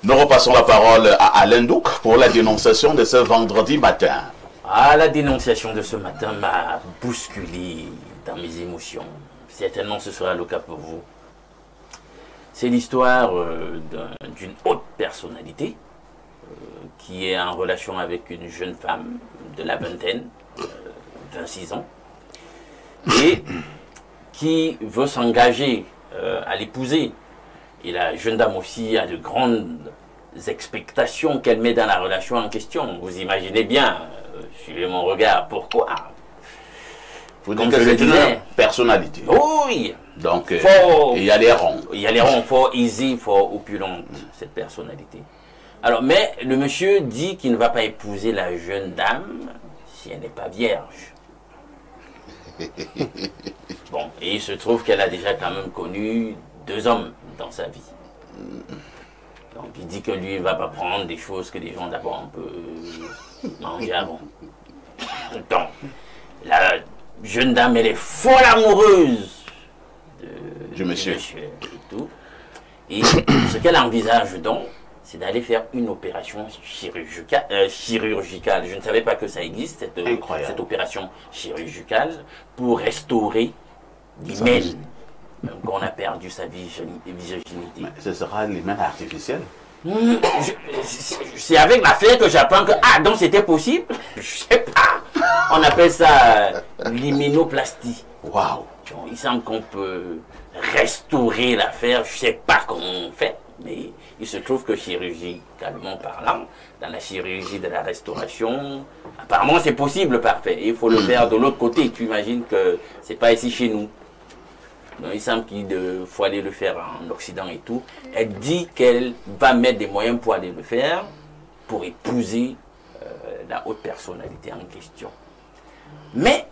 Nous repassons la parole à Alain Douc pour la dénonciation de ce vendredi matin. Ah, la dénonciation de ce matin m'a bousculé dans mes émotions. Certainement ce sera le cas pour vous. C'est l'histoire d'une haute personnalité qui est en relation avec une jeune femme de la vingtaine, 26 ans, et qui veut s'engager à l'épouser. Et la jeune dame aussi a de grandes expectations qu'elle met dans la relation en question. Vous imaginez bien, suivez mon regard, pourquoi? Vous dites que c'est une personnalité. Oui. Donc, il y a les ronds. Il y a les ronds, fort easy, fort opulente, cette personnalité. Alors, mais le monsieur dit qu'il ne va pas épouser la jeune dame si elle n'est pas vierge. Bon, et il se trouve qu'elle a déjà quand même connu 2 hommes dans sa vie. Donc il dit que lui, il ne va pas prendre des choses que les gens d'abord un peu manger avant. Donc, la jeune dame, elle est folle amoureuse du monsieur. Et tout. Et ce qu'elle envisage donc, c'est d'aller faire une opération chirurgicale. Je ne savais pas que ça existe, cette opération chirurgicale, pour restaurer l'hymen qu'on a perdu sa virginité. Mais ce sera l'hymen artificiel? C'est avec l'affaire que j'apprends que, ah, donc c'était possible? Je sais pas. On appelle ça l'hyménoplastie. Waouh! Il semble qu'on peut restaurer l'affaire, je sais pas comment on fait, mais il se trouve que chirurgicalement parlant, dans la chirurgie de la restauration, apparemment c'est possible, parfait. Et il faut le faire de l'autre côté. Tu imagines que c'est pas ici chez nous. Donc, il semble qu'il faut aller le faire en Occident et tout. Elle dit qu'elle va mettre des moyens pour aller le faire, pour épouser la haute personnalité en question. Mais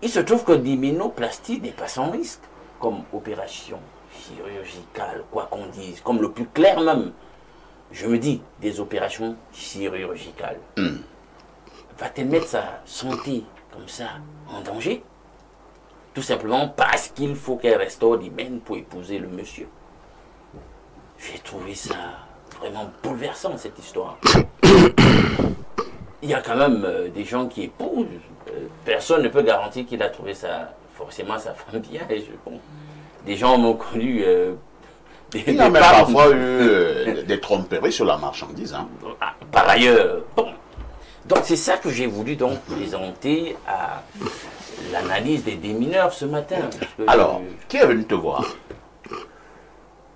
il se trouve que l'hyménoplastie n'est pas sans risque, comme opération chirurgicale, quoi qu'on dise, comme le plus clair même. Je me dis, des opérations chirurgicales. Va-t-elle mettre sa santé comme ça en danger? Tout simplement parce qu'il faut qu'elle restaure l'hymen pour épouser le monsieur. J'ai trouvé ça vraiment bouleversant, cette histoire. Il y a quand même des gens qui épousent. Personne ne peut garantir qu'il a trouvé ça, forcément sa femme vierge. Bon, des gens m'ont connu. Il y a même parfois eu des tromperies sur la marchandise. Hein. Par ailleurs, bon. Donc c'est ça que j'ai voulu donc présenter à l'analyse des démineurs ce matin. Alors, qui est venu te voir?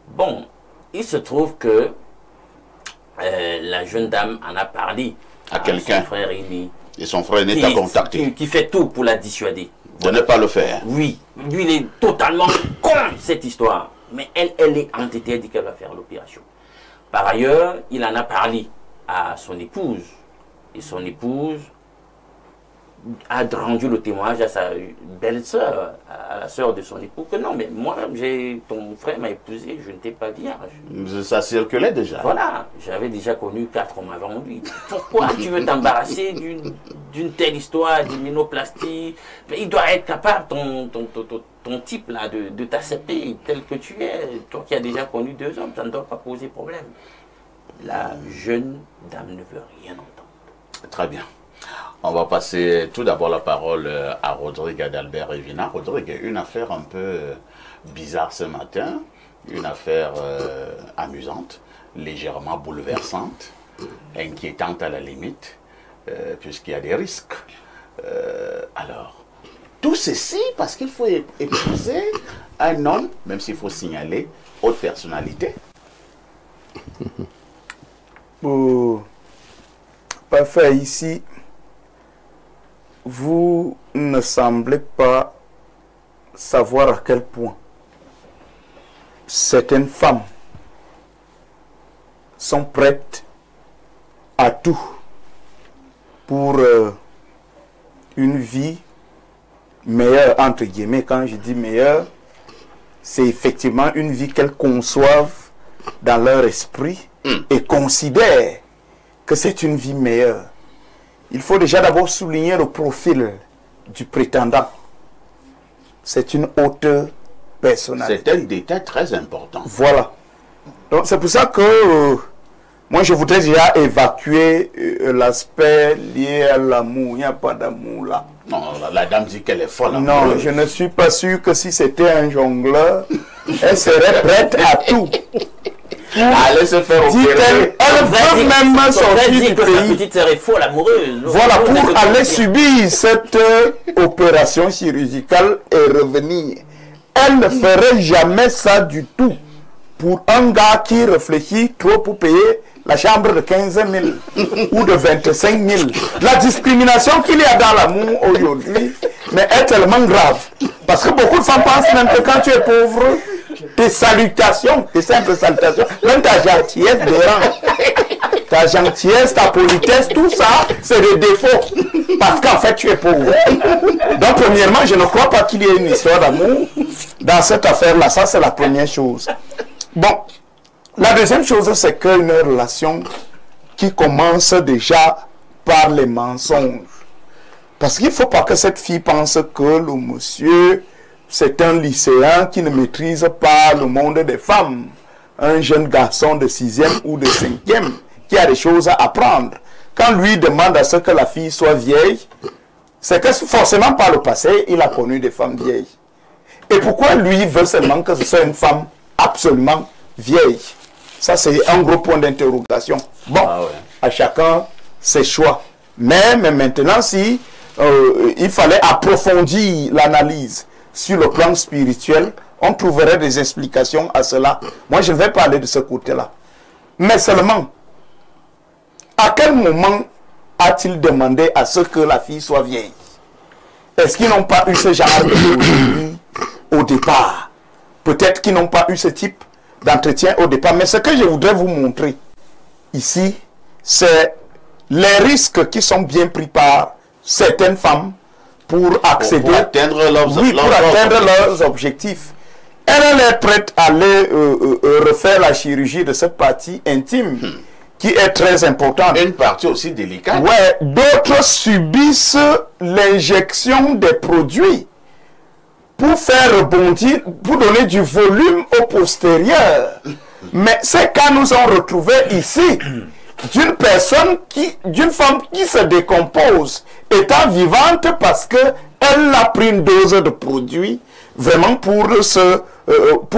Bon, il se trouve que la jeune dame en a parlé à quelqu'un. Son frère aîné. Et son frère aîné t'a contacté. Qui fait tout pour la dissuader. De ne pas le faire. Oui. Lui, il est totalement contre cette histoire. Mais elle est entêtée, elle dit qu'elle va faire l'opération. Par ailleurs, il en a parlé à son épouse. Et son épouse a rendu le témoignage à sa belle-sœur, à la sœur de son époux, que non, mais moi, ton frère m'a épousé, je n'étais pas vierge. Ça circulait déjà. Voilà, j'avais déjà connu 4 hommes avant lui. Pourquoi tu veux t'embarrasser d'une telle histoire, d'hyménoplastie? Il doit être capable, ton type là, de t'accepter tel que tu es. Toi qui as déjà connu 2 hommes, ça ne doit pas poser problème. La jeune dame ne veut rien entendre. Très bien. On va passer tout d'abord la parole à Rodrigue Adalbert Evina. Rodrigue, une affaire un peu bizarre ce matin, une affaire amusante, légèrement bouleversante, inquiétante à la limite, puisqu'il y a des risques. Alors, tout ceci parce qu'il faut épouser un homme, même s'il faut signaler, haute personnalité. Parfait, ici, vous ne semblez pas savoir à quel point certaines femmes sont prêtes à tout pour une vie meilleure, entre guillemets. Quand je dis meilleure, c'est effectivement une vie qu'elles conçoivent dans leur esprit et considèrent que c'est une vie meilleure. Il faut déjà d'abord souligner le profil du prétendant. C'est une haute personnalité. C'est un détail très important. Voilà. Donc c'est pour ça que Moi, je voudrais déjà évacuer l'aspect lié à l'amour. Il n'y a pas d'amour là. Non, la dame dit qu'elle est folle. Non, je ne suis pas sûr que si c'était un jongleur, elle serait prête à tout. Allez se faire opérer. Elle veut même sortir du que sa pays. petite sœur est folle amoureuse. Voilà, pour aller subir cette opération chirurgicale et revenir. Elle ne ferait jamais ça du tout. Pour un gars qui réfléchit trop pour payer la chambre de 15 000 ou de 25 000. La discrimination qu'il y a dans l'amour aujourd'hui mais est tellement grave. Parce que beaucoup de femmes pensent même que quand tu es pauvre, tes salutations, tes simples salutations, même ta gentillesse dérange. Ta gentillesse, ta politesse, tout ça, c'est des défauts. Parce qu'en fait, tu es pauvre. Donc, premièrement, je ne crois pas qu'il y ait une histoire d'amour dans cette affaire-là. Ça, c'est la première chose. Bon, la deuxième chose, c'est qu'une relation qui commence déjà par les mensonges. Parce qu'il ne faut pas que cette fille pense que le monsieur, c'est un lycéen qui ne maîtrise pas le monde des femmes. Un jeune garçon de 6e ou de 5e qui a des choses à apprendre. Quand lui demande à ce que la fille soit vieille, c'est que forcément par le passé, il a connu des femmes vieilles. Et pourquoi lui veut seulement que ce soit une femme absolument vieille? Ça, c'est un gros point d'interrogation. Bon, à chacun ses choix. Mais maintenant, si il fallait approfondir l'analyse sur le plan spirituel, on trouverait des explications à cela. Moi, je vais parler de ce côté-là. Mais seulement, à quel moment a-t-il demandé à ce que la fille soit vieille? Est-ce qu'ils n'ont pas eu ce genre de produit au départ? Peut-être qu'ils n'ont pas eu ce type d'entretien au départ. Mais ce que je voudrais vous montrer ici, c'est les risques qui sont bien pris par certaines femmes pour accéder, pour atteindre leurs objectifs. Elle est prête à aller refaire la chirurgie de cette partie intime qui est très importante. Une partie aussi délicate. Ouais, d'autres subissent l'injection des produits pour faire rebondir, pour donner du volume au postérieur. Mais ces cas nous sont retrouvés ici d'une femme qui se décompose étant vivante parce que elle a pris une dose de produit vraiment pour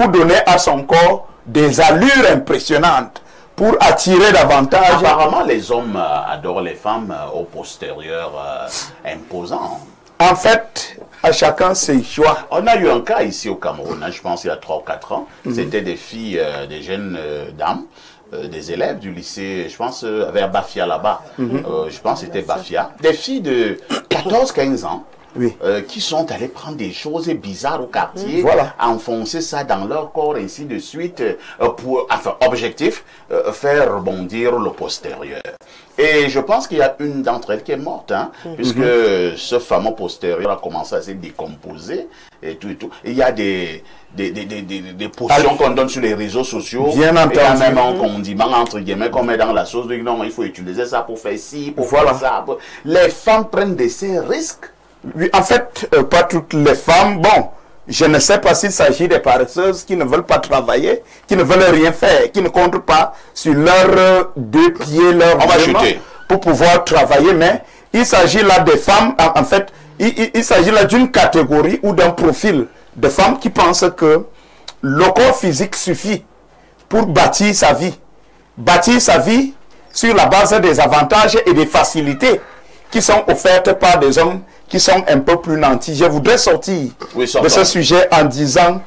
donner à son corps des allures impressionnantes, pour attirer davantage. Apparemment, les hommes adorent les femmes au postérieur imposant. En fait, à chacun ses choix. On a eu un cas ici au Cameroun, je pense il y a 3 ou 4 ans. C'était des filles, des jeunes dames, des élèves du lycée, je pense vers Bafia là-bas. Je pense que c'était Bafia. Des filles de 14-15 ans. Oui. Qui sont allés prendre des choses bizarres au quartier, enfoncer ça dans leur corps, ainsi de suite, pour, enfin, objectif, faire rebondir le postérieur. Et je pense qu'il y a une d'entre elles qui est morte, hein, puisque ce fameux postérieur a commencé à se décomposer, et tout et tout. Et il y a des potions qu'on donne sur les réseaux sociaux, bien entendu. Et il y a même un condiment, entre guillemets, qu'on met dans la sauce, donc non, il faut utiliser ça pour faire ci, pour faire ça. Les femmes prennent ces risques. Oui, en fait, pas toutes les femmes. Bon, je ne sais pas s'il s'agit des paresseuses qui ne veulent pas travailler, qui ne veulent rien faire, qui ne comptent pas sur leurs 2 pieds, leurs mains pour pouvoir travailler. Mais il s'agit là des femmes, en fait, il s'agit là d'une catégorie ou d'un profil de femmes qui pensent que le corps physique suffit pour bâtir sa vie. Bâtir sa vie sur la base des avantages et des facilités qui sont offertes par des hommes qui sont un peu plus nantis. Je voudrais sortir de ce sujet en disant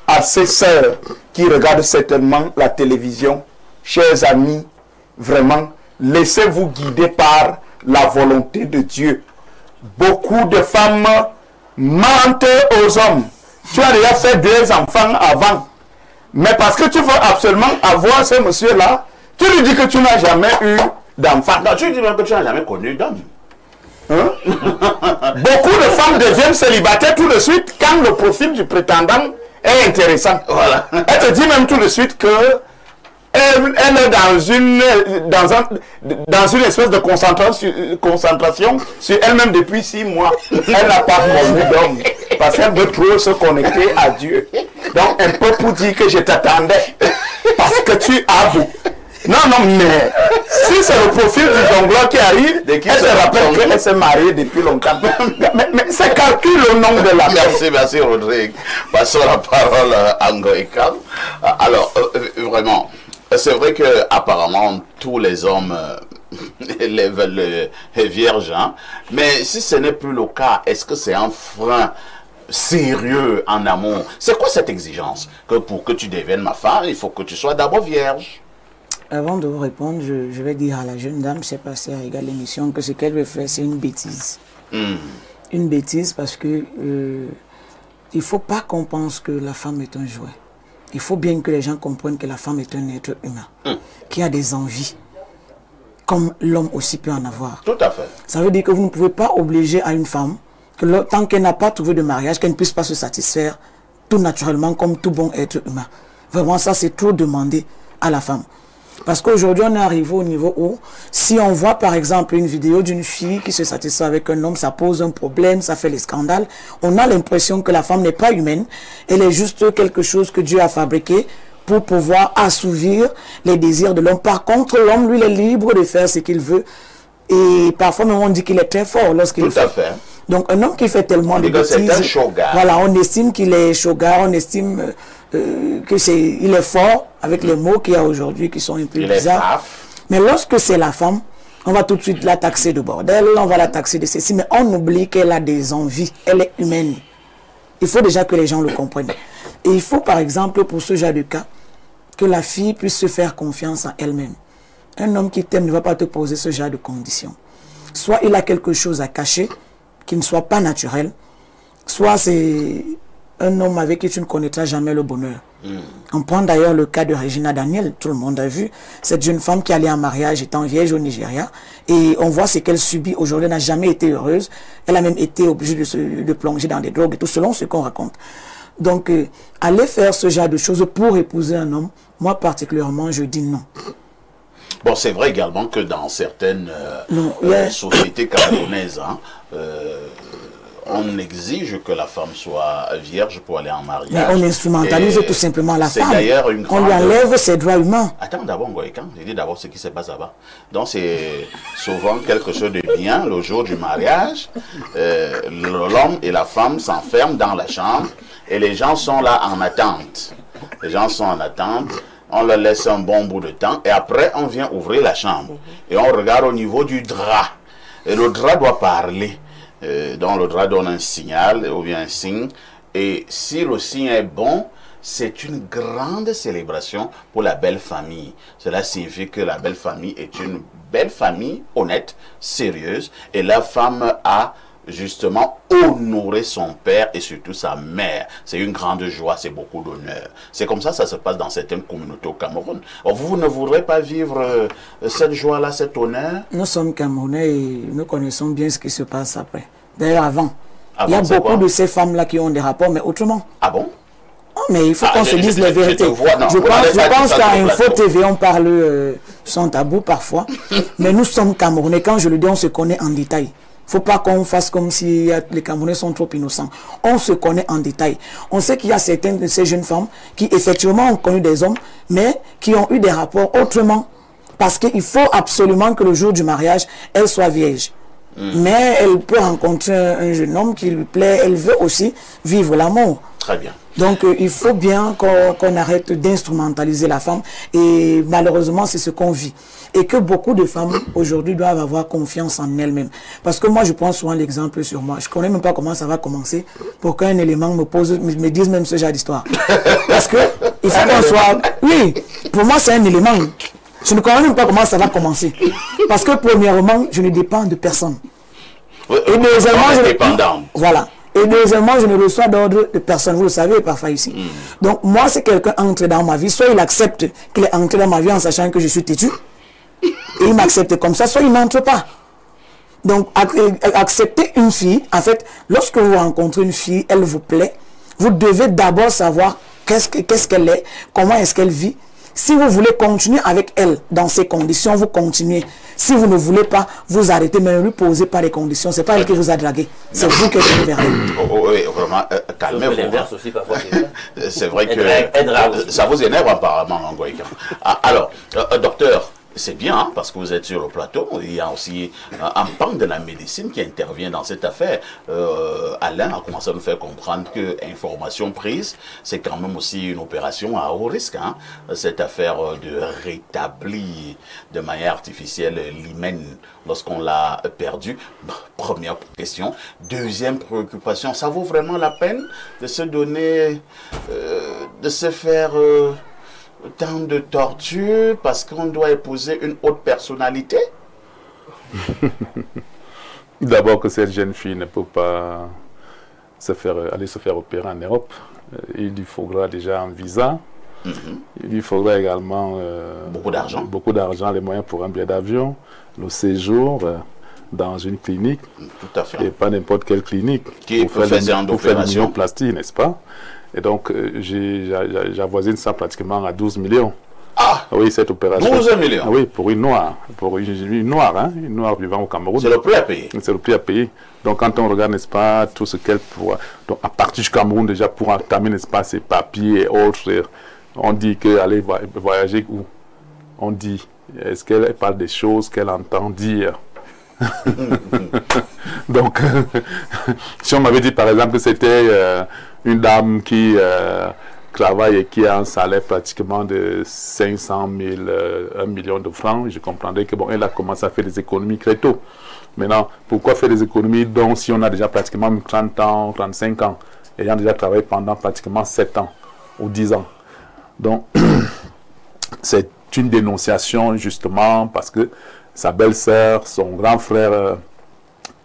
à ces sœurs qui regardent certainement la télévision, chers amis, vraiment, laissez-vous guider par la volonté de Dieu. Beaucoup de femmes mentent aux hommes. Tu as déjà fait 2 enfants avant, mais parce que tu veux absolument avoir ce monsieur-là, tu lui dis que tu n'as jamais eu d'enfant. Non, tu lui dis même que tu n'as jamais connu d'homme. Hein? Beaucoup de femmes deviennent célibataires tout de suite quand le profil du prétendant est intéressant. Voilà. Elle te dit même tout de suite que elle est dans une espèce de concentration sur elle-même depuis 6 mois. Elle n'a pas connu d'homme parce qu'elle veut trop se connecter à Dieu. Donc un peu pour dire que je t'attendais parce que tu as Non, mais si c'est le profil du jongleur qui arrive, elle se rappelle qu'elle s'est mariée depuis longtemps. Mais c'est calcul au nom de la Merci, merci Rodrigue. Passons la parole à Ngoïkam. Alors, vraiment, c'est vrai que apparemment tous les hommes les veulent vierges, hein? Mais si ce n'est plus le cas, est-ce que c'est un frein sérieux en amont? C'est quoi cette exigence? Que pour que tu deviennes ma femme, il faut que tu sois d'abord vierge. Avant de vous répondre, je vais dire à la jeune dame, c'est passé à égal l'émission, que ce qu'elle veut faire, c'est une bêtise. Une bêtise parce que il ne faut pas qu'on pense que la femme est un jouet. Il faut bien que les gens comprennent que la femme est un être humain, qui a des envies, comme l'homme aussi peut en avoir. Tout à fait. Ça veut dire que vous ne pouvez pas obliger à une femme, que tant qu'elle n'a pas trouvé de mariage, qu'elle ne puisse pas se satisfaire tout naturellement comme tout bon être humain. Vraiment, ça c'est trop demandé à la femme. Parce qu'aujourd'hui, on est arrivé au niveau où, si on voit par exemple une vidéo d'une fille qui se satisfait avec un homme, ça pose un problème, ça fait les scandales. On a l'impression que la femme n'est pas humaine, elle est juste quelque chose que Dieu a fabriqué pour pouvoir assouvir les désirs de l'homme. Par contre, l'homme, lui, il est libre de faire ce qu'il veut. Et parfois, même on dit qu'il est très fort lorsqu'il le fait. Tout à fait. Donc, un homme qui fait tellement de bêtises, c'est un shogar. voilà, on estime qu'il est shogar, on estime qu'il est fort, avec les mots qu'il y a aujourd'hui qui sont un peu bizarres. Mais lorsque c'est la femme, on va tout de suite la taxer de bordel, on va la taxer de ceci, mais on oublie qu'elle a des envies, elle est humaine. Il faut déjà que les gens le comprennent. Et il faut par exemple, pour ce genre de cas, que la fille puisse se faire confiance en elle-même. Un homme qui t'aime ne va pas te poser ce genre de conditions. Soit il a quelque chose à cacher, qui ne soit pas naturel, soit c'est un homme avec qui tu ne connaîtras jamais le bonheur. On prend d'ailleurs le cas de Regina Daniel, tout le monde a vu, cette jeune femme qui allait en mariage étant vierge au Nigeria, et on voit ce qu'elle subit aujourd'hui, elle n'a jamais été heureuse, elle a même été obligée de plonger dans des drogues, et tout selon ce qu'on raconte. Donc, aller faire ce genre de choses pour épouser un homme, moi particulièrement, je dis non. Bon, c'est vrai également que dans certaines sociétés camerounaises, hein, on exige que la femme soit vierge pour aller en mariage. Mais on instrumentalise tout simplement la femme. Une grande... On lui enlève ses droits humains. Attends d'abord, Ngoïkam, je dis d'abord ce qui se passe là-bas. Donc c'est souvent quelque chose de bien, le jour du mariage, l'homme et la femme s'enferment dans la chambre et les gens sont là en attente. Les gens sont en attente. On leur laisse un bon bout de temps et après on vient ouvrir la chambre et on regarde au niveau du drap et le drap doit parler, donc le drap donne un signal ou bien un signe, et si le signe est bon, c'est une grande célébration pour la belle famille. Cela signifie que la belle famille est une belle famille honnête, sérieuse, et la femme a justement honorer son père et surtout sa mère. C'est une grande joie, c'est beaucoup d'honneur. C'est comme ça se passe dans certaines communautés au Cameroun. Or, vous ne voudrez pas vivre cette joie-là, cet honneur? Nous sommes Camerounais et nous connaissons bien ce qui se passe après. D'ailleurs, avant il y a beaucoup de ces femmes-là qui ont des rapports, mais autrement. Ah bon? Oh, mais il faut qu'on se dise la vérité. Je pense qu'à Info TV, on parle sans tabou parfois. Mais nous sommes Camerounais. Quand je le dis, on se connaît en détail. Il ne faut pas qu'on fasse comme si les Camerounais sont trop innocents. On se connaît en détail. On sait qu'il y a certaines de ces jeunes femmes qui effectivement ont connu des hommes, mais qui ont eu des rapports autrement. Parce qu'il faut absolument que le jour du mariage, elle soit vierge. Mais elle peut rencontrer un jeune homme qui lui plaît. Elle veut aussi vivre l'amour. Très bien. Donc il faut bien qu'on arrête d'instrumentaliser la femme. Et malheureusement, c'est ce qu'on vit. Et que beaucoup de femmes aujourd'hui doivent avoir confiance en elles-mêmes. Parce que moi, je prends souvent l'exemple sur moi. Je ne connais même pas comment ça va commencer pour qu'un élément me dise même ce genre d'histoire. Parce que il faut qu'on soit... Oui, pour moi, c'est un élément. Je ne connais même pas comment ça va commencer. Parce que premièrement, je ne dépends de personne. Et deuxièmement, voilà. Et deuxièmement, je ne reçois d'ordre de personne. Vous le savez parfois ici. Donc moi, si quelqu'un entre dans ma vie, soit il accepte qu'il est entré dans ma vie en sachant que je suis têtu, et il m'accepte comme ça, soit il n'entre pas. Donc accepter une fille, en fait, lorsque vous rencontrez une fille, elle vous plaît, vous devez d'abord savoir qu'est-ce qu'elle est, comment est-ce qu'elle vit. Si vous voulez continuer avec elle dans ces conditions, vous continuez. Si vous ne voulez pas, vous arrêtez, mais ne lui posez pas les conditions. Ce n'est pas elle qui vous a dragué. C'est vous qui êtes vers elle. Oui, vraiment, calmez-vous. L'inverse aussi, parfois. C'est vrai que ça vous énerve apparemment, Ngoïka. Alors, docteur, c'est bien, hein, parce que vous êtes sur le plateau. Il y a aussi un pan de la médecine qui intervient dans cette affaire. Alain a commencé à nous faire comprendre que information prise, c'est quand même aussi une opération à haut risque. Hein, cette affaire de rétablir de manière artificielle l'hymen lorsqu'on l'a perdu. Première question. Deuxième préoccupation, ça vaut vraiment la peine de se donner, de se faire... tant de torture parce qu'on doit épouser une haute personnalité? D'abord que cette jeune fille ne peut pas aller se faire opérer en Europe. Il lui faudra déjà un visa. Il lui faudra également beaucoup d'argent, les moyens pour un billet d'avion, le séjour dans une clinique. Tout à fait. Et pas n'importe quelle clinique. Qui peut faire une opération plastique, n'est-ce pas? Et donc, j'avoisine ça pratiquement à 12 millions. Ah! Oui, cette opération. 12 millions? Oui, pour une noire. Pour une noire, hein, une noire vivant au Cameroun. C'est le prix à payer. C'est le prix à payer. Donc, quand on regarde, n'est-ce pas, tout ce qu'elle pourra... Donc, à partir du Cameroun, déjà, pour entamer, n'est-ce pas, ses papiers et autres, on dit qu'aller voyager où? On dit, est-ce qu'elle parle des choses qu'elle entend dire? Donc, si on m'avait dit, par exemple, que c'était... une dame qui travaille et qui a un salaire pratiquement de 500 000, 1 million de francs, je comprendrais que bon, elle a commencé à faire des économies très tôt. Maintenant, pourquoi faire des économies donc si on a déjà pratiquement 30 ans, 35 ans, ayant déjà travaillé pendant pratiquement 7 ans ou 10 ans. Donc, c'est une dénonciation justement parce que sa belle-sœur, son grand frère...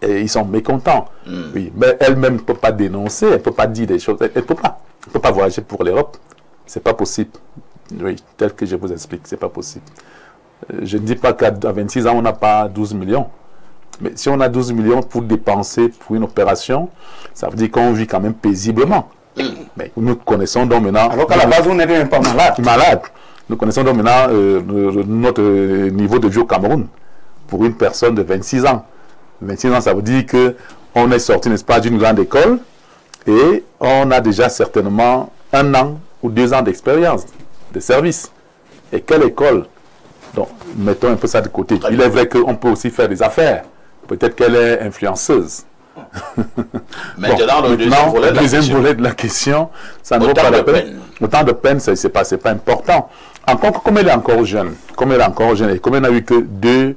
et ils sont mécontents. Oui, mais elle-même ne peut pas dénoncer, elle ne peut pas dire des choses. Elle ne peut pas voyager pour l'Europe. Ce n'est pas possible. Oui, tel que je vous explique, ce n'est pas possible. Je ne dis pas qu'à 26 ans, on n'a pas 12 millions. Mais si on a 12 millions pour dépenser pour une opération, ça veut dire qu'on vit quand même paisiblement. Mais nous connaissons donc maintenant... Alors qu'à la base, on n'était même pas malade. Nous connaissons donc maintenant notre niveau de vie au Cameroun pour une personne de 26 ans. 26 ans, ça veut dire qu'on est sorti, n'est-ce pas, d'une grande école et on a déjà certainement 1 an ou 2 ans d'expérience, de service. Et quelle école? Donc, mettons un peu ça de côté. Il est vrai qu'on peut aussi faire des affaires. Peut-être qu'elle est influenceuse. Maintenant, bon, le deuxième volet de la question, ça ne vaut pas la peine. Autant de peine, ce n'est pas important. Encore, comme elle est encore jeune, et comme elle n'a eu que 2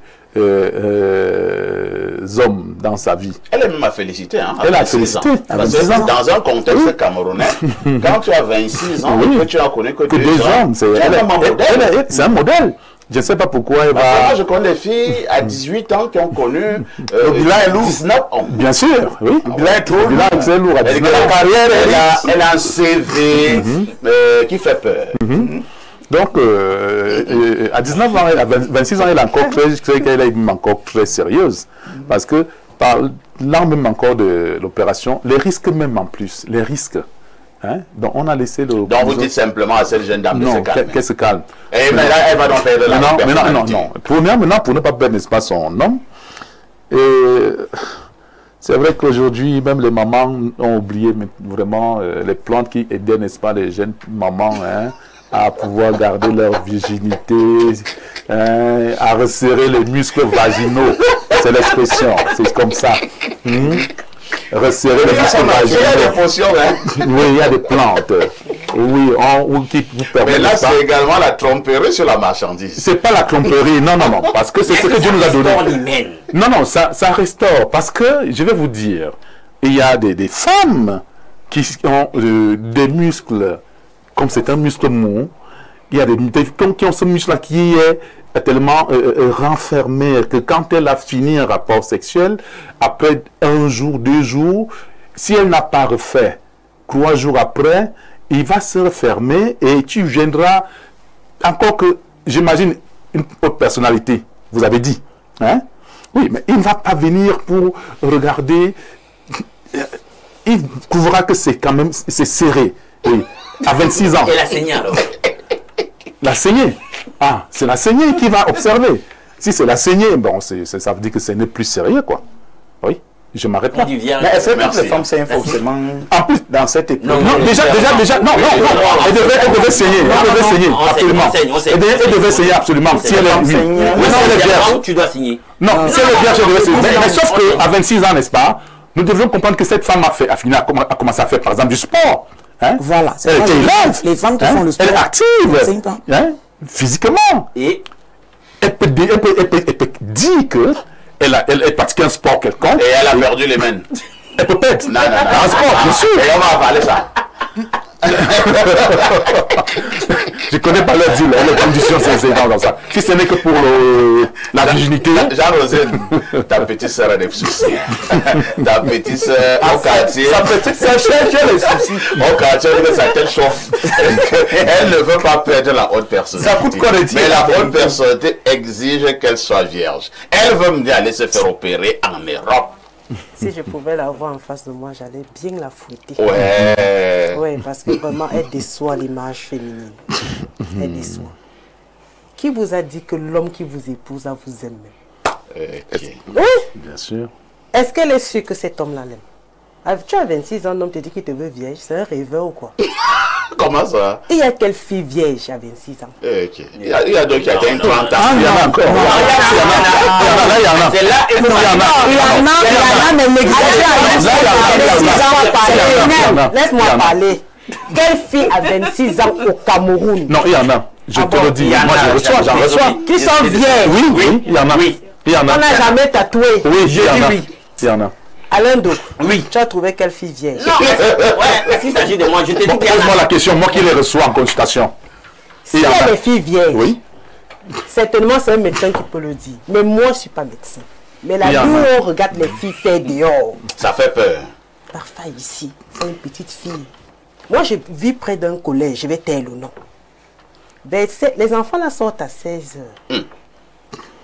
hommes dans sa vie. Elle est même à féliciter. Hein, elle a félicité. Parce que dans un contexte camerounais, quand tu as 26 ans, que tu as connu que 2 hommes, c'est un modèle. Je ne sais pas pourquoi elle va... Moi, je connais des filles à 18 ans qui ont connu 19 ans. Bien sûr, oui. Le bilan est trop lourd. La carrière, elle a un CV qui fait peur. Donc, à 19 ans, à 26 ans, elle est encore encore très sérieuse. Parce que, par là même encore de l'opération, les risques même en plus, les risques. Hein? Donc, on a laissé le... Donc, vous dites simplement à cette jeune dame de se calmer. Qu'elle se calme. Et mais là, elle va donc perdre la personnalité. Non. Premièrement, pour ne pas perdre, n'est-ce pas, son homme. Et c'est vrai qu'aujourd'hui, même les mamans ont oublié vraiment les plantes qui aidaient, n'est-ce pas, les jeunes mamans, hein, à pouvoir garder leur virginité, hein, à resserrer les muscles vaginaux. C'est l'expression, c'est comme ça. Resserrer les muscles vaginaux. Il y a des potions, hein? Oui, il y a des plantes. Oui, qui vous permettent. Mais là, c'est également la tromperie sur la marchandise. C'est pas la tromperie, non, parce que c'est ce que Dieu nous a donné. Non, ça restaure, parce que, je vais vous dire, il y a des femmes qui ont des muscles, comme c'est un muscle mou, il y a des femmes qui ont ce muscle-là qui est tellement renfermé que quand elle a fini un rapport sexuel, après 1 jour, 2 jours, si elle n'a pas refait 3 jours après, il va se refermer et tu viendras, encore que, j'imagine, une autre personnalité, vous avez dit, hein? Oui, mais il ne va pas venir pour regarder, il trouvera que c'est quand même, c'est serré, oui, à 26 ans. Elle a saigné alors. La saignée. Ah, c'est la saignée qui va observer. Si c'est la saignée, bon, ça veut dire que ce n'est plus sérieux, quoi. Oui, je m'arrête là. Mais est-ce que toutes les femmes saignent forcément en plus dans cette époque? Non, déjà, non, elle devait saigner, absolument. Elle devait saigner absolument. Si elle est vierge, tu dois signer. Non, si elle est vierge, elle devait saigner. Mais sauf qu'à 26 ans, n'est-ce pas, nous devons comprendre que cette femme a commencé à faire, par exemple, du sport. Hein? Voilà, c'est les femmes qui font le sport. Elle est active, hein? Physiquement. Et elle peut dire qu'elle pratique un sport quelconque. Et elle a perdu les mains. Elle peut perdre. Non. Un sport, bien sûr. Et on va avaler ça. Je connais pas leur deal, les conditions, c'est dans ça. Si ce n'est que pour la virginité. Jean-Rosine, ta petite sœur a des soucis. Ta petite sœur au quartier. Sa petite sœur cherche les soucis. Au quartier, sa tête chauffe. Elle ne veut pas perdre la haute personnalité. Ça coûte quoi de dire? Mais la haute personnalité exige qu'elle soit vierge. Elle veut me dire aller se faire opérer en Europe. Si je pouvais la voir en face de moi, j'allais bien la fouetter. Ouais. Oui, parce que vraiment, elle déçoit l'image féminine. Elle déçoit. Qui vous a dit que l'homme qui vous épouse, vous aime? Okay. Oui. Bien sûr. Est-ce qu'elle est sûre que cet homme-là l'aime? Tu as 26 ans, l'homme te dit qu'il te veut vierge. C'est un rêveur ou quoi? Comment ça? Il y a quelle fille vierge à 26 ans? Okay. Il y a d'autres qui ont 30 ans. Il y en a encore. Il y en a. C'est là, Il y en a, mais l'exagération. Laisse-moi parler. Quelle fille à 26 ans au Cameroun? Non, il y en a. Je te le dis. Moi, j'en reçois. Qui sont vierges? Oui, il y en a. Il y en a. On n'a jamais tatoué. Oui, il y en a. Il y en a. Alain Douk, oui. Tu as trouvé quelle fille vierge? Non, ouais, s'il s'agit de moi, je te dis pose-moi la question, moi qui les reçois en consultation. Si il y a des filles vierges, oui. Certainement c'est un médecin qui peut le dire. Mais moi, je ne suis pas médecin. Mais la vie où on regarde les filles faire dehors. Ça fait peur. Parfois ici, c'est une petite fille. Moi, je vis près d'un collège, je vais taire le nom. Ben, les enfants là sortent à 16 h.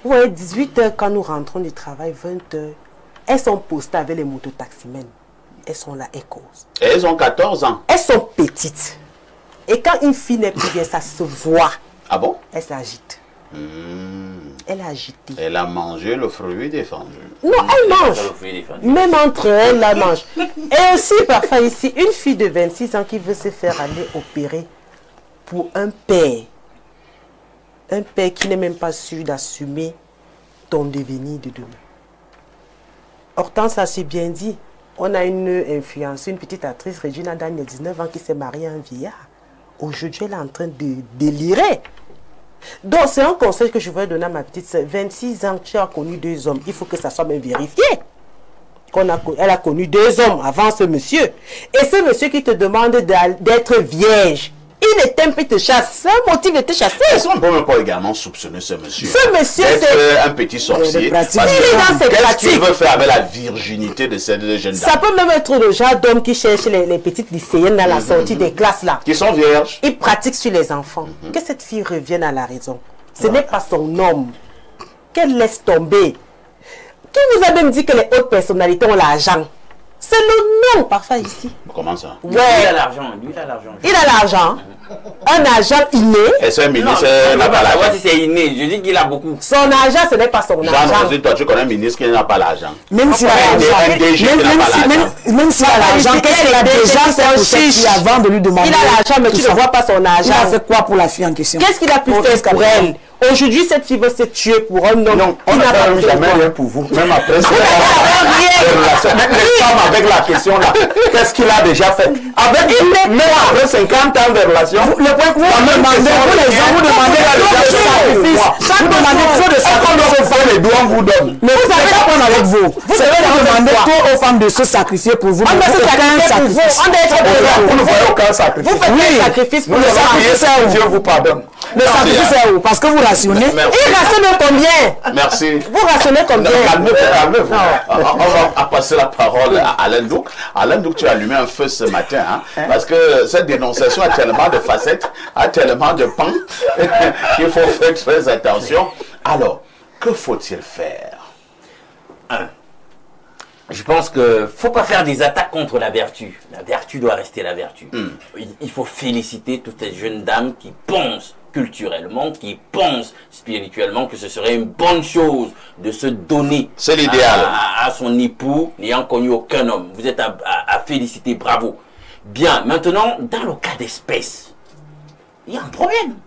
Vous voyez, 18 h quand nous rentrons du travail, 20 h. Elles sont postées avec les mototaximens. Elles sont là, elles causent. Et elles ont 14 ans. Elles sont petites. Et quand une fille n'est plus bien, ça se voit. Ah bon? Elle s'agite. Elle est agitée. Elle a mangé le fruit défendu. Non, elle mange. Même entre elles, elle mange. Et aussi, parfois ici, une fille de 26 ans qui veut se faire aller opérer pour un père. Un père qui n'est même pas sûr d'assumer ton devenir de demain. Hortense a si bien dit. On a une influenceuse, une petite actrice, Regina Daniel, 19 ans, qui s'est mariée à un vieillard. Aujourd'hui, elle est en train de délirer. Donc, c'est un conseil que je veux donner à ma petite sœur. 26 ans, tu as connu 2 hommes. Il faut que ça soit bien vérifié. Elle a connu 2 hommes avant ce monsieur. Et ce monsieur qui te demande d'être vierge, il ne t'aime pas, il te chasse. C'est un motif de te chasser. Est-ce qu'on ne peut même pas également soupçonner ce monsieur? Ce monsieur, c'est un petit sorcier. Parce qu'est-ce qu'il veut faire avec la virginité de cette jeune dame? Ça peut même être le genre d'homme qui cherche les petites lycéennes à la sortie des classes là. Qui sont vierges. Il pratique sur les enfants. Que cette fille revienne à la raison. Ce n'est pas son homme. Qu'elle laisse tomber. Qui vous a même dit que les hautes personnalités ont l'argent? C'est le nom parfois ici. Comment ça? Ouais. Lui, il a l'argent. Il a l'argent. Un argent inné. Et c'est un ministre n'a pas l'argent. Si c'est inné, je dis qu'il a beaucoup. Son argent, ce n'est pas son argent. Toi, tu connais un ministre qui n'a pas l'argent. Même s'il a l'argent. Même s'il a l'argent, qu'est-ce qu'il a déjà fait pour cette fille avant de lui demander? Il a l'argent, mais tu ne vois pas son argent. Il a fait quoi pour la fille en question? Qu'est-ce qu'il a pu faire pour elle? Aujourd'hui, cette fille veut se tuer pour un homme. Non, on n'a jamais rien pour vous. Même après, c'est les femmes avec la question là. Qu'est-ce qu'il a déjà fait? Avec même après 50 ans de relation. Le point que vous demandez, vous demandez trop de sacrifices. Les doigts vous donne. Mais vous avez pas avec vous. Vous devez demander trop aux femmes de se sacrifier pour vous. On doit se sacrifier pour vous. On doit être vous ne voyez aucun sacrifice. Vous faites des sacrifices pour le le sacrifice. Dieu vous pardonne. Le sacrifice c'est où? Parce que vous rationnez. Il rationne combien? Merci. Vous rationnez combien? Calmez-vous. On va passer la parole à Alain Douk. Alain Douk, tu as allumé un feu ce matin. Parce que cette dénonciation a tellement de facettes, a tellement de pans, qu'il faut faire très attention. Alors, que faut-il faire? Je pense qu'il ne faut pas faire des attaques contre la vertu. La vertu doit rester la vertu. Il faut féliciter toutes ces jeunes dames qui pensent culturellement, qui pense spirituellement que ce serait une bonne chose de se donner c'est l'idéal à son époux, n'ayant connu aucun homme. Vous êtes à féliciter, bravo. Bien, maintenant, dans le cas d'espèce, il y a un problème.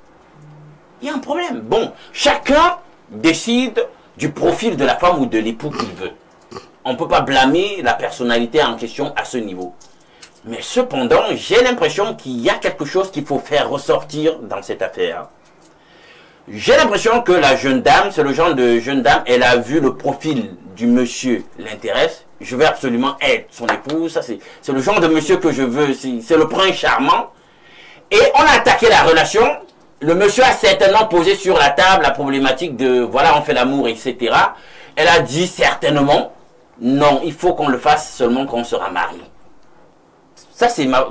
Il y a un problème. Bon, chacun décide du profil de la femme ou de l'époux qu'il veut. On ne peut pas blâmer la personnalité en question à ce niveau. Mais cependant, j'ai l'impression qu'il y a quelque chose qu'il faut faire ressortir dans cette affaire. J'ai l'impression que la jeune dame, c'est le genre de jeune dame, elle a vu le profil du monsieur l'intéresse. Je veux absolument être son épouse. Ça, c'est le genre de monsieur que je veux. C'est le prince charmant. Et on a attaqué la relation. Le monsieur a certainement posé sur la table la problématique de, voilà, on fait l'amour, etc. Elle a dit certainement, non, il faut qu'on le fasse seulement quand on sera marié. Ça, c'est ma...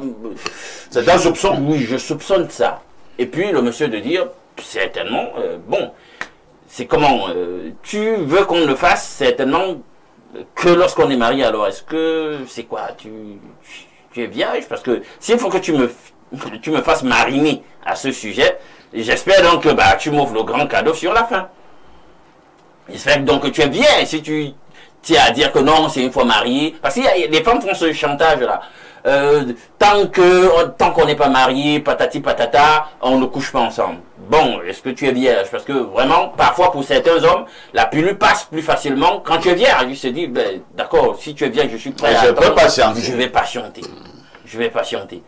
C'est un soupçon. Oui, je soupçonne ça. Et puis, le monsieur de dire, certainement, bon, c'est comment tu veux qu'on le fasse certainement que lorsqu'on est marié, alors est-ce que, c'est quoi, tu es vierge? Parce que s'il faut que tu me fasses mariner à ce sujet, j'espère donc que bah, tu m'offres le grand cadeau sur la fin. J'espère donc que tu es bien si tu tiens à dire que non, c'est une fois marié. Parce que les femmes font ce chantage-là. Tant qu'on n'est pas marié, patati patata, on ne couche pas ensemble. Bon, est-ce que tu es vierge? Parce que vraiment, parfois pour certains hommes, la pilule passe plus facilement quand tu es vierge. Il se dit, ben, d'accord, si tu es vierge, je suis prêt à attendre. Je vais patienter. Je vais patienter.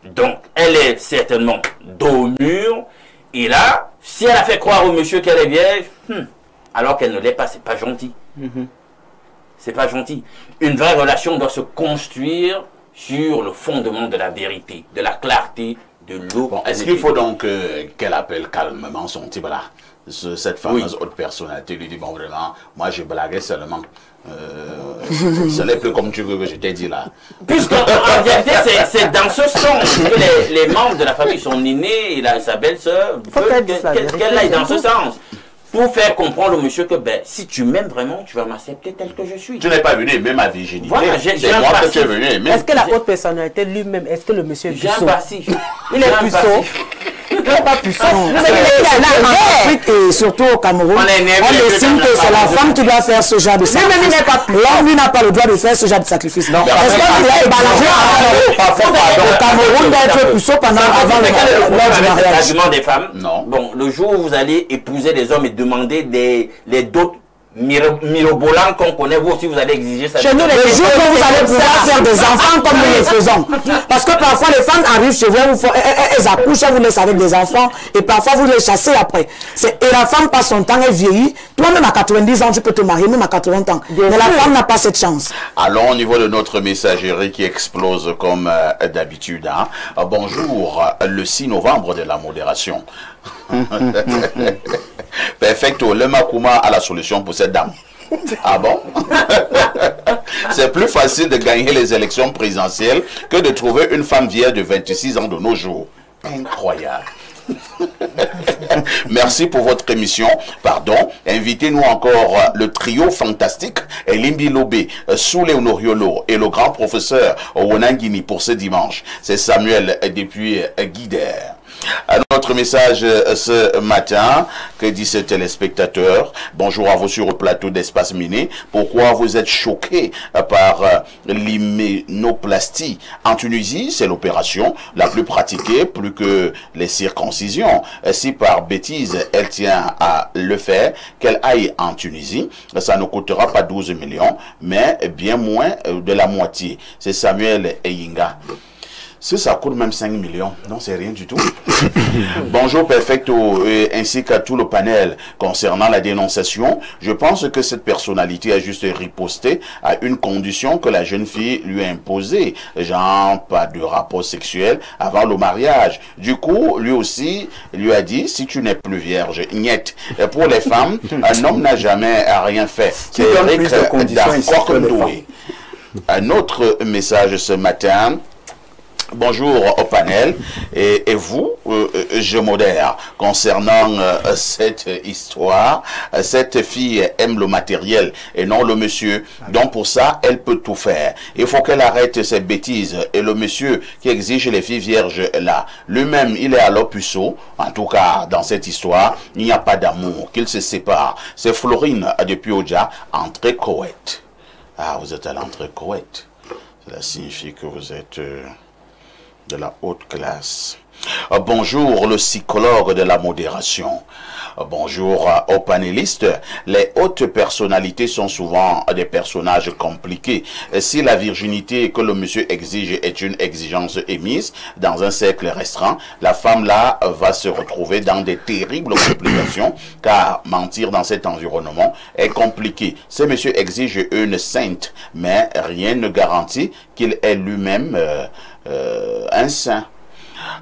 Donc, elle est certainement dos au mur. Et là, si elle a fait croire au monsieur qu'elle est vierge, alors qu'elle ne l'est pas, c'est pas gentil. C'est pas gentil. Une vraie relation doit se construire sur le fondement de la vérité, de la clarté, de l'eau. Bon, est-ce qu'il faut donc qu'elle appelle calmement son type là, cette fameuse haute personnalité, lui dit, bon vraiment, moi je blaguais seulement. Ce n'est plus comme tu veux que je t'ai dit là. Puisque en vérité, c'est dans ce sens que les membres de la famille, son aîné et sa belle-sœur, qu'elle aille dans ce sens. Pour faire comprendre au monsieur que ben, si tu m'aimes vraiment, tu vas m'accepter tel que je suis. Tu n'es pas venu aimer ma virginité. Voilà, c'est moi que tu es venu aimer. Est-ce que la haute personnalité lui-même, est-ce que le monsieur est puceau? Il est puceau. Il n'est pas puceau. En Afrique et surtout au Cameroun, on estime que c'est la femme qui doit faire ce genre de sacrifice. L'homme, lui, n'a pas le droit de faire ce genre de sacrifice. Est-ce qu'on doit balanger au Cameroun d'être puceau avant le mariage? L'argument des femmes. Non. Bon, le jour où vous allez épouser des hommes et demander les dots mirobolants qu'on connaît, vous aussi vous allez exiger ça. Chez nous, les jours où vous allez pouvoir faire des enfants comme nous les faisons. Parce que parfois les femmes arrivent chez vous, elles accouchent, elles vous laissent avec des enfants et parfois vous les chassez après. Et la femme passe son temps, elle vieillit. Toi-même à 90 ans, tu peux te marier, même à 80 ans. Mais la femme n'a pas cette chance. Allons au niveau de notre messagerie qui explose comme d'habitude. Hein. Bonjour, le 6 novembre de la modération. Perfecto, le Makuma a la solution pour cette dame. Ah bon? C'est plus facile de gagner les élections présidentielles que de trouver une femme vieille de 26 ans de nos jours. Incroyable. Merci pour votre émission. Pardon, invitez-nous encore le trio fantastique Elimbi Lobé, Soule Honoriolo et le grand professeur Wonangini pour ce dimanche. C'est Samuel depuis Guider. Notre message ce matin, que dit ce téléspectateur? Bonjour à vous sur le plateau d'Espace Miné. Pourquoi vous êtes choqués par l'hyménoplastie? En Tunisie, c'est l'opération la plus pratiquée, plus que les circoncisions. Si par bêtise, elle tient à le faire, qu'elle aille en Tunisie, ça ne coûtera pas 12 millions, mais bien moins de la moitié. C'est Samuel Eyinga. Si ça coûte même 5 millions, non, c'est rien du tout. Bonjour Perfecto, ainsi qu'à tout le panel concernant la dénonciation. Je pense que cette personnalité a juste riposté à une condition que la jeune fille lui a imposée, genre pas de rapport sexuel avant le mariage. Du coup, lui aussi lui a dit, si tu n'es plus vierge, niette. Pour les femmes, un homme n'a jamais rien fait. C'est d'accord. Un autre message ce matin. Bonjour au panel. Et vous, je modère. Concernant cette histoire, cette fille aime le matériel et non le monsieur. Donc pour ça, elle peut tout faire. Il faut qu'elle arrête ses bêtises. Et le monsieur qui exige les filles vierges là, lui-même, il est à l'opuceau. En tout cas, dans cette histoire, il n'y a pas d'amour, qu'ils se séparent. C'est Florine depuis Oja, entrée Koweït. Ah, vous êtes à l'entrée Koweït. Cela signifie que vous êtes de la haute classe. Bonjour le psychologue de la modération. Bonjour aux panélistes. Les hautes personnalités sont souvent des personnages compliqués. Si la virginité que le monsieur exige est une exigence émise dans un cercle restreint, la femme là va se retrouver dans des terribles complications, car mentir dans cet environnement est compliqué. Ce monsieur exige une sainte, mais rien ne garantit qu'il est lui-même un saint.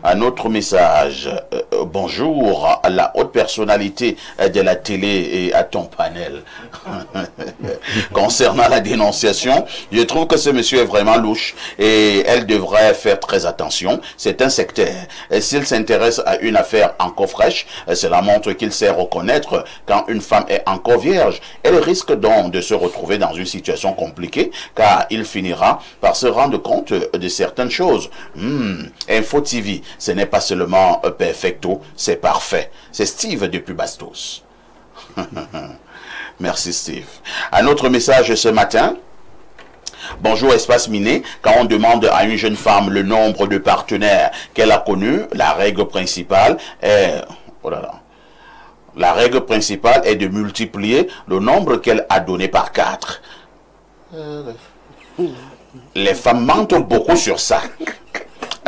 Un autre message. Bonjour à la haute personnalité de la télé et à ton panel. Concernant la dénonciation, je trouve que ce monsieur est vraiment louche et elle devrait faire très attention. C'est un sectaire. S'il s'intéresse à une affaire encore fraîche, cela montre qu'il sait reconnaître quand une femme est encore vierge. Elle risque donc de se retrouver dans une situation compliquée, car il finira par se rendre compte de certaines choses. Info TV, ce n'est pas seulement perfecto, c'est parfait. C'est Steve depuis Bastos. Merci Steve. Un autre message ce matin. Bonjour Espace Miné. Quand on demande à une jeune femme le nombre de partenaires qu'elle a connus, la règle principale est... Oh là là. La règle principale est de multiplier le nombre qu'elle a donné par 4. Les femmes mentent beaucoup sur ça.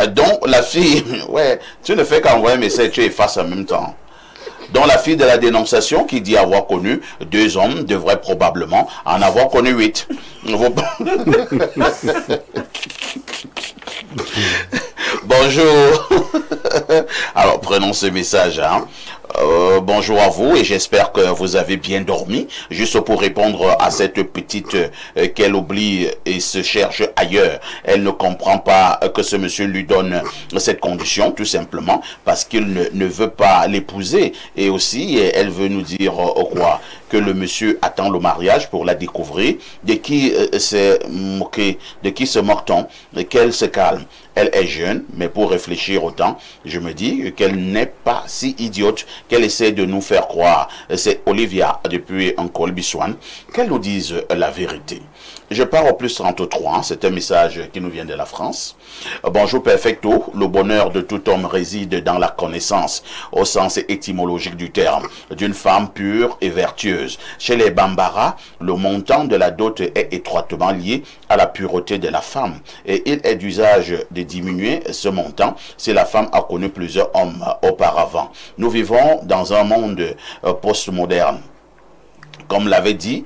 Donc la fille, ouais, tu ne fais qu'envoyer un message, tu effaces en même temps. Donc la fille de la dénonciation qui dit avoir connu 2 hommes devrait probablement en avoir connu 8. Bonjour. Alors prenons ce message. Hein. Bonjour à vous et j'espère que vous avez bien dormi. Juste pour répondre à cette petite qu'elle oublie et se cherche ailleurs. Elle ne comprend pas que ce monsieur lui donne cette condition tout simplement parce qu'il ne veut pas l'épouser. Et aussi elle veut nous dire quoi? Que le monsieur attend le mariage pour la découvrir. De qui s'est moqué? De qui se moque-t-on? Qu'elle se calme. Elle est jeune, mais pour réfléchir autant, je me dis qu'elle n'est pas si idiote qu'elle essaie de nous faire croire. C'est Olivia depuis Uncle Biswan, qu'elle nous dise la vérité. Je pars au plus 33, c'est un message qui nous vient de la France. Bonjour Perfecto, le bonheur de tout homme réside dans la connaissance, au sens étymologique du terme, d'une femme pure et vertueuse. Chez les Bambara, le montant de la dot est étroitement lié à la pureté de la femme, et il est d'usage de diminuer ce montant si la femme a connu plusieurs hommes auparavant. Nous vivons dans un monde postmoderne. Comme l'avait dit,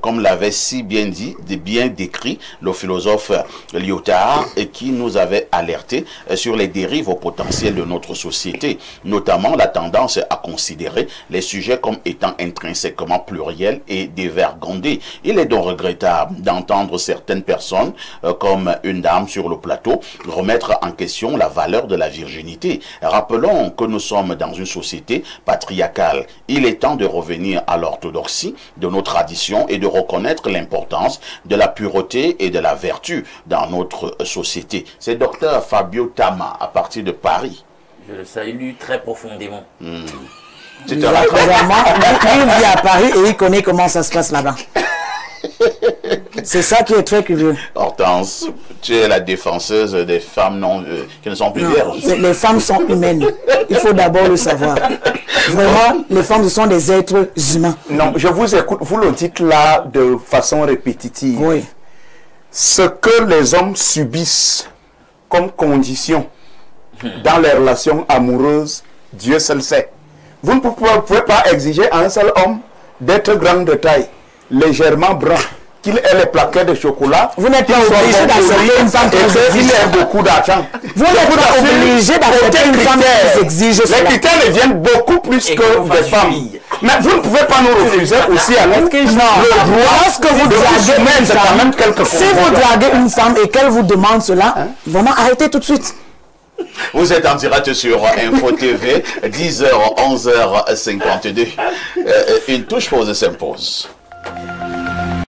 comme l'avait si bien dit, bien décrit le philosophe Lyotard, qui nous avait alerté sur les dérives au potentiel de notre société, notamment la tendance à considérer les sujets comme étant intrinsèquement pluriels et dévergondés. Il est donc regrettable d'entendre certaines personnes, comme une dame sur le plateau, remettre en question la valeur de la virginité. Rappelons que nous sommes dans une société patriarcale. Il est temps de revenir à l'orthodoxie de nos traditions et de reconnaître l'importance de la pureté et de la vertu dans notre société. C'est Dr Fabio Tama à partir de Paris. Je le salue très profondément. Tu te rappelles? Il vit à Paris et il connaît comment ça se passe là-bas. C'est ça qui est très curieux. Hortense, tu es la défenseuse des femmes non, qui ne sont plus vierges. Les femmes sont humaines. Il faut d'abord le savoir. Vraiment, les femmes sont des êtres humains. Non, je vous écoute. Vous le dites là de façon répétitive. Oui. Ce que les hommes subissent comme condition dans les relations amoureuses, Dieu seul sait. Vous ne pouvez pas exiger à un seul homme d'être grand de taille, légèrement brun, qu'il ait les plaquettes de chocolat. Vous n'êtes pas obligé d'accepter une femme qui il ait beaucoup d'argent. Vous n'êtes pas obligé d'accepter une femme qui exige cela. Les critères deviennent beaucoup plus que des femmes. Mais vous ne pouvez pas nous refuser aussi à nous le droit lorsque vous draguez une femme, si vous draguez une femme et qu'elle vous demande cela, vraiment arrêtez tout de suite. Vous êtes en direct sur Info TV, 10h, 11h52. Une touche pause s'impose.